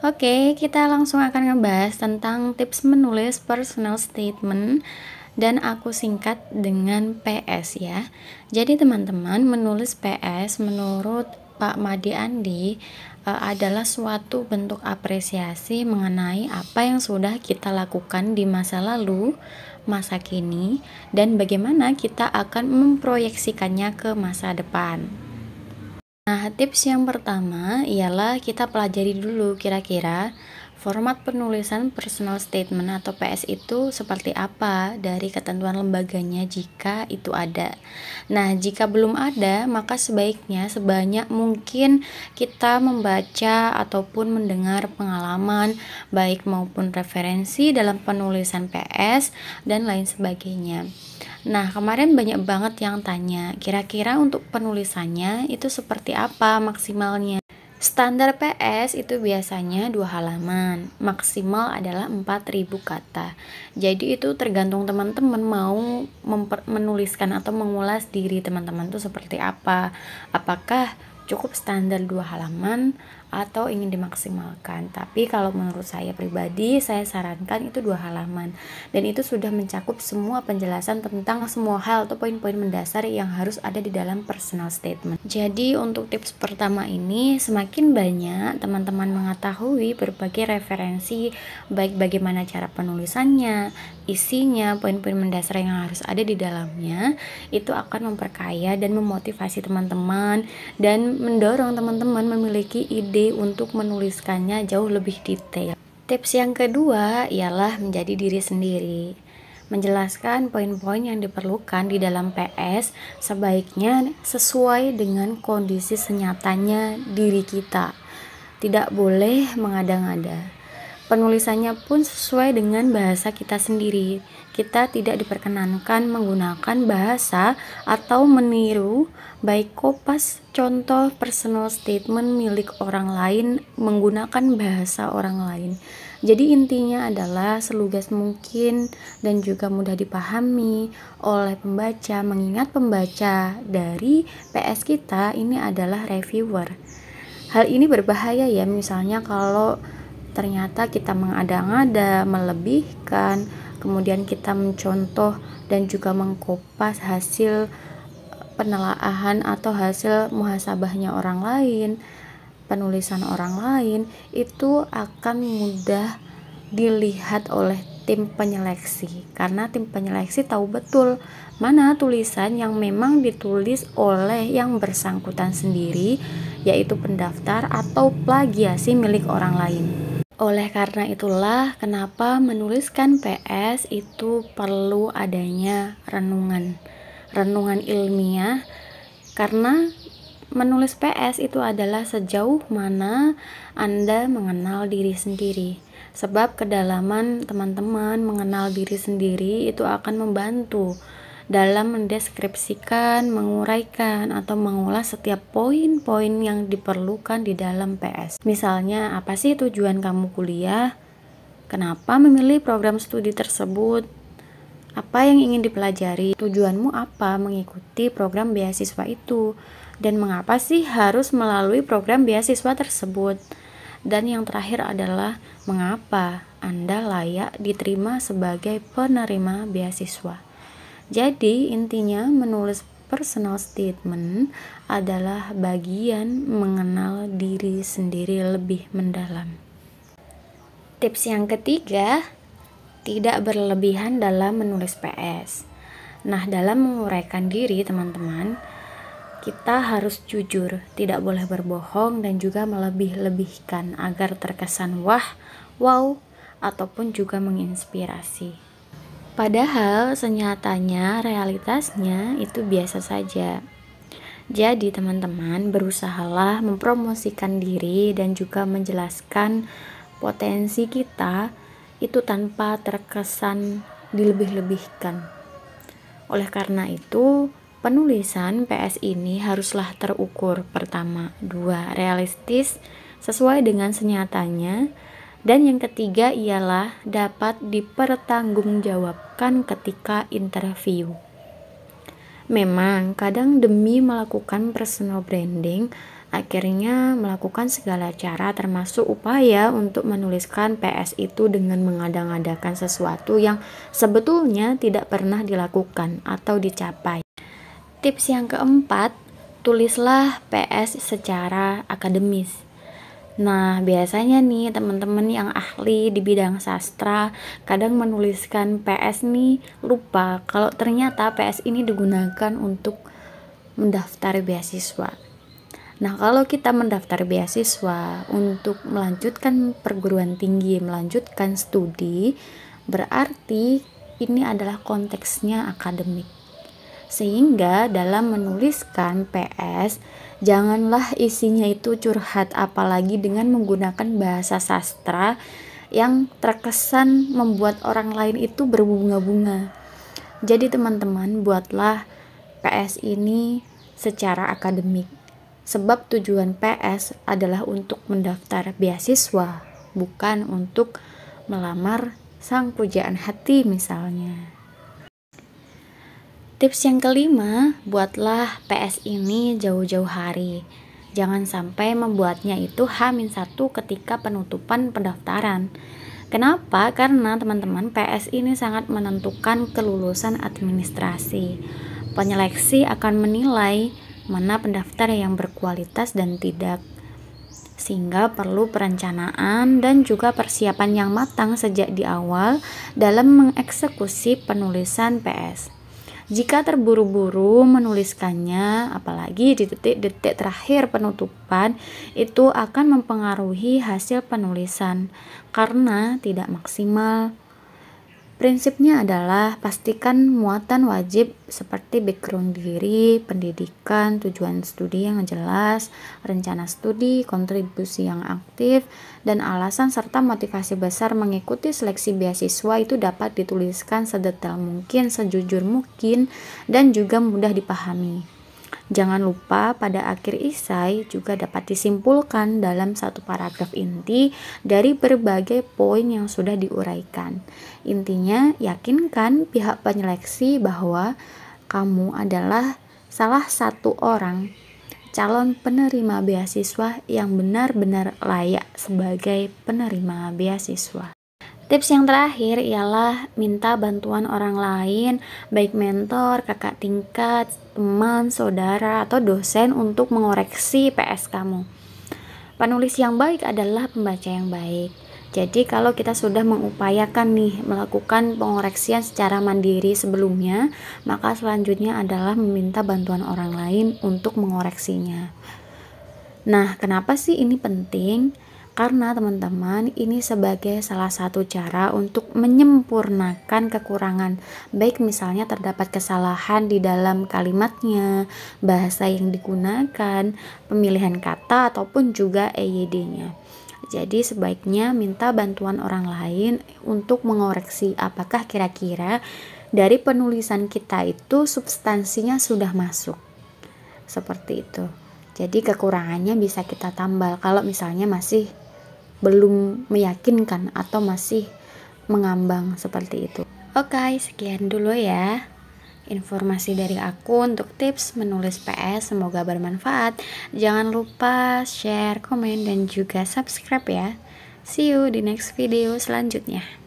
Oke, kita langsung akan ngebahas tentang tips menulis personal statement dan aku singkat dengan PS ya. Jadi teman-teman, menulis PS menurut Pak Made Andi adalah suatu bentuk apresiasi mengenai apa yang sudah kita lakukan di masa lalu, masa kini, dan bagaimana kita akan memproyeksikannya ke masa depan. Nah, tips yang pertama ialah kita pelajari dulu kira-kira format penulisan personal statement atau PS itu seperti apa dari ketentuan lembaganya jika itu ada. Nah, jika belum ada, maka sebaiknya sebanyak mungkin kita membaca ataupun mendengar pengalaman baik maupun referensi dalam penulisan PS dan lain sebagainya. Nah, kemarin banyak banget yang tanya, kira-kira untuk penulisannya itu seperti apa maksimalnya? Standar PS itu biasanya 2 halaman, maksimal adalah 4.000 kata. Jadi itu tergantung teman-teman mau menuliskan atau mengulas diri teman-teman itu seperti apa. Apakah cukup standar 2 halaman atau ingin dimaksimalkan. Tapi kalau menurut saya pribadi, saya sarankan itu 2 halaman. Dan itu sudah mencakup semua penjelasan tentang semua hal atau poin-poin mendasar yang harus ada di dalam personal statement. Jadi untuk tips pertama ini, semakin banyak teman-teman mengetahui berbagai referensi, baik bagaimana cara penulisannya, isinya, poin-poin mendasar yang harus ada di dalamnya, itu akan memperkaya dan memotivasi teman-teman dan mendorong teman-teman memiliki ide untuk menuliskannya jauh lebih detail. Tips yang kedua ialah menjadi diri sendiri. Menjelaskan poin-poin yang diperlukan di dalam PS sebaiknya sesuai dengan kondisi senyatanya diri kita. Tidak boleh mengada-ngada. Penulisannya pun sesuai dengan bahasa kita sendiri. Kita tidak diperkenankan menggunakan bahasa atau meniru baik kopas contoh personal statement milik orang lain menggunakan bahasa orang lain. Jadi intinya adalah selugas mungkin dan juga mudah dipahami oleh pembaca, mengingat pembaca dari PS kita ini adalah reviewer. Hal ini berbahaya ya, misalnya kalau ternyata kita mengada-ngada, melebihkan, kemudian kita mencontoh dan juga mengkopas hasil penelaahan atau hasil muhasabahnya orang lain, penulisan orang lain, itu akan mudah dilihat oleh tim penyeleksi, karena tim penyeleksi tahu betul mana tulisan yang memang ditulis oleh yang bersangkutan sendiri, yaitu pendaftar, atau plagiasi milik orang lain. Oleh karena itulah kenapa menuliskan PS itu perlu adanya renungan ilmiah, karena menulis PS itu adalah sejauh mana Anda mengenal diri sendiri. Sebab kedalaman teman-teman mengenal diri sendiri itu akan membantu dalam mendeskripsikan, menguraikan, atau mengulas setiap poin-poin yang diperlukan di dalam PS. Misalnya, apa sih tujuan kamu kuliah? Kenapa memilih program studi tersebut? Apa yang ingin dipelajari? Tujuanmu apa mengikuti program beasiswa itu? Dan mengapa sih harus melalui program beasiswa tersebut? Dan yang terakhir adalah mengapa Anda layak diterima sebagai penerima beasiswa. Jadi intinya menulis personal statement adalah bagian mengenal diri sendiri lebih mendalam. Tips yang ketiga, tidak berlebihan dalam menulis PS. Nah, dalam menguraikan diri teman-teman, kita harus jujur, tidak boleh berbohong dan juga melebih-lebihkan agar terkesan wow, ataupun juga menginspirasi. Padahal senyatanya realitasnya itu biasa saja. Jadi teman-teman, berusahalah mempromosikan diri dan juga menjelaskan potensi kita itu tanpa terkesan dilebih-lebihkan. Oleh karena itu, penulisan PS ini haruslah terukur. Pertama, 2, realistis sesuai dengan senyatanya, dan yang ketiga ialah dapat dipertanggungjawabkan ketika interview. Memang kadang demi melakukan personal branding, Akhirnya melakukan segala cara termasuk upaya untuk menuliskan PS itu dengan mengada-ngadakan sesuatu yang sebetulnya tidak pernah dilakukan atau dicapai. Tips yang keempat, tulislah PS secara akademis. Nah, biasanya nih teman-teman yang ahli di bidang sastra kadang menuliskan PS nih lupa kalau ternyata PS ini digunakan untuk mendaftar beasiswa. Nah, kalau kita mendaftar beasiswa untuk melanjutkan perguruan tinggi, melanjutkan studi, berarti ini adalah konteksnya akademik. Sehingga dalam menuliskan PS, janganlah isinya itu curhat, apalagi dengan menggunakan bahasa sastra yang terkesan membuat orang lain itu berbunga-bunga. Jadi teman-teman, buatlah PS ini secara akademik. Sebab tujuan PS adalah untuk mendaftar beasiswa, bukan untuk melamar sang pujaan hati misalnya. Tips yang kelima, buatlah PS ini jauh-jauh hari. Jangan sampai membuatnya itu H-1 ketika penutupan pendaftaran. Kenapa? Karena teman-teman, PS ini sangat menentukan kelulusan administrasi. Penyeleksi akan menilai mana pendaftar yang berkualitas dan tidak. Sehingga perlu perencanaan dan juga persiapan yang matang sejak di awal dalam mengeksekusi penulisan PS. Jika terburu-buru menuliskannya, apalagi di detik-detik terakhir penutupan, itu akan mempengaruhi hasil penulisan karena tidak maksimal. Prinsipnya adalah pastikan muatan wajib seperti background diri, pendidikan, tujuan studi yang jelas, rencana studi, kontribusi yang aktif, dan alasan serta motivasi besar mengikuti seleksi beasiswa itu dapat dituliskan sedetail mungkin, sejujur mungkin, dan juga mudah dipahami. Jangan lupa pada akhir isai juga dapat disimpulkan dalam satu paragraf inti dari berbagai poin yang sudah diuraikan. Intinya, yakinkan pihak penyeleksi bahwa kamu adalah salah satu orang calon penerima beasiswa yang benar-benar layak sebagai penerima beasiswa. Tips yang terakhir ialah minta bantuan orang lain, baik mentor, kakak tingkat, teman, saudara, atau dosen untuk mengoreksi PS kamu. Penulis yang baik adalah pembaca yang baik. Jadi kalau kita sudah mengupayakan nih melakukan pengoreksian secara mandiri sebelumnya, maka selanjutnya adalah meminta bantuan orang lain untuk mengoreksinya. Nah, kenapa sih ini penting? Karena teman-teman, ini sebagai salah satu cara untuk menyempurnakan kekurangan, baik misalnya terdapat kesalahan di dalam kalimatnya, bahasa yang digunakan, pemilihan kata, ataupun juga EYD-nya. Jadi sebaiknya minta bantuan orang lain untuk mengoreksi apakah kira-kira dari penulisan kita itu substansinya sudah masuk. Seperti itu. Jadi kekurangannya bisa kita tambal kalau misalnya masih belum meyakinkan atau masih mengambang seperti itu. Oke, sekian dulu ya informasi dari aku untuk tips menulis PS. Semoga bermanfaat. Jangan lupa share, komen, dan juga subscribe ya. See you di next video selanjutnya.